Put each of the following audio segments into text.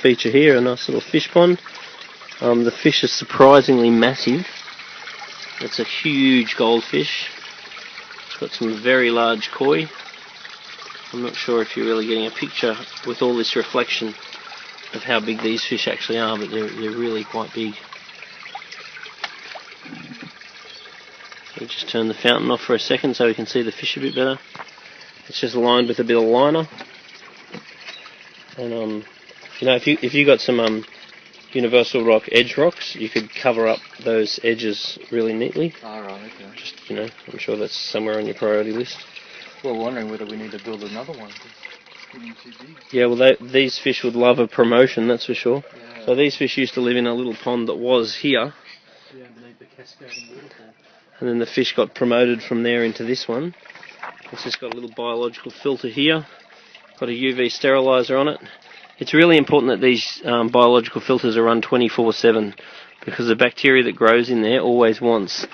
feature here, a nice little fish pond. The fish is surprisingly massive. It's a huge goldfish. It's got some very large koi. I'm not sure if you're really getting a picture with all this reflection of how big these fish actually are, but they're really quite big. We'll just turn the fountain off for a second so we can see the fish a bit better. It's just lined with a bit of liner. And you know, if you got some universal rock edge rocks, you could cover up those edges really neatly. Oh, right, okay. Just, you know, I'm sure that's somewhere on your priority list. Well, wondering whether we need to build another one. Yeah, well, these fish would love a promotion, that's for sure. Yeah. So these fish used to live in a little pond that was here. Yeah, underneath the cascading waterfall. And then the fish got promoted from there into this one. It's just got a little biological filter here. Got a UV sterilizer on it. It's really important that these biological filters are run 24/7 because the bacteria that grows in there always wants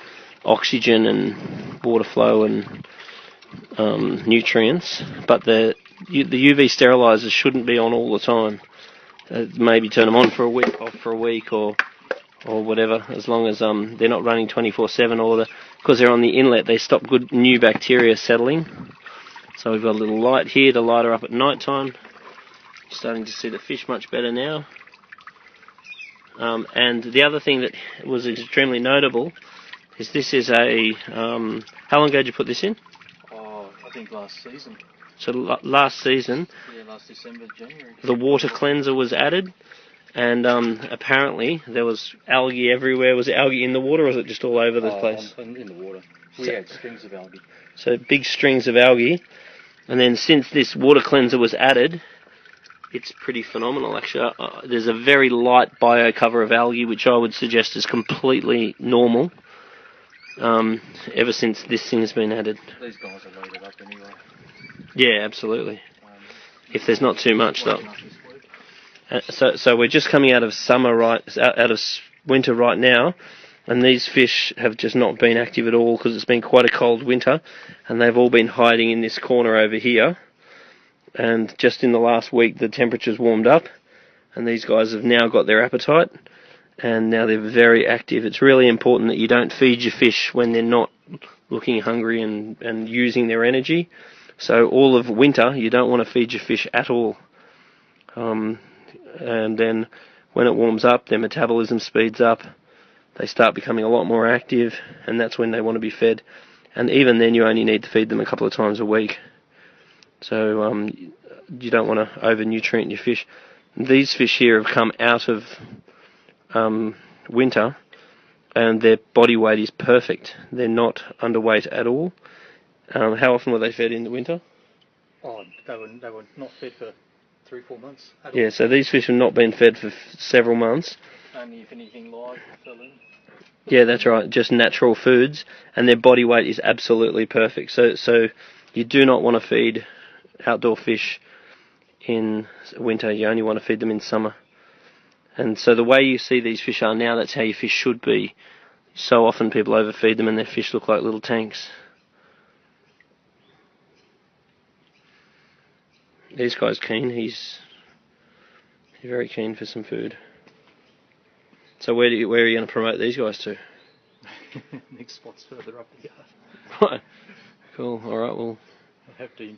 oxygen and water flow and nutrients, but the UV sterilizers shouldn't be on all the time. Maybe turn them on for a week, off for a week, or whatever, as long as they're not running 24/7, or because they're on the inlet, they stop good new bacteria settling. So we've got a little light here to light her up at night time. Starting to see the fish much better now. And the other thing that was extremely notable is this is a... how long ago did you put this in? Oh, I think last season. So last season, Yeah, last December, January. the water cleanser was added, and apparently there was algae everywhere. Was it algae in the water, or was it just all over the place? In the water. We had strings of algae. So big strings of algae, and then since this water cleanser was added, it's pretty phenomenal actually. There's a very light bio cover of algae, which I would suggest is completely normal, ever since this thing has been added. These guys are loaded up anyway. Yeah, absolutely. If there's not too much though. So we're just coming out of summer, out of winter right now, and these fish have just not been active at all because it's been quite a cold winter, and they've all been hiding in this corner over here. And just in the last week the temperature's warmed up, and these guys have now got their appetite, and now they're very active. It's really important that you don't feed your fish when they're not looking hungry and using their energy. So all of winter you don't want to feed your fish at all. And then when it warms up, their metabolism speeds up, they start becoming a lot more active, and that's when they want to be fed. And even then you only need to feed them a couple of times a week. So you don't want to over-nutrient your fish. These fish here have come out of winter, and their body weight is perfect. They're not underweight at all. How often were they fed in the winter? Oh, they were not fed for 3-4 months. Yeah, so these fish have not been fed for several months. Only if anything live fell in. Yeah, that's right, just natural foods, and their body weight is absolutely perfect. So you do not want to feed outdoor fish in winter, you only want to feed them in summer. And so the way you see these fish are now, that's how your fish should be. So often people overfeed them and their fish look like little tanks. This guy's keen, he's very keen for some food. So where are you going to promote these guys to? Next spot's further up the yard. Right. Cool, alright, well... I have to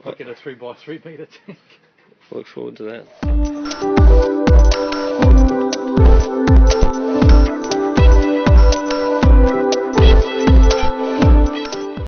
look at a 3x3 metre tank. Look forward to that.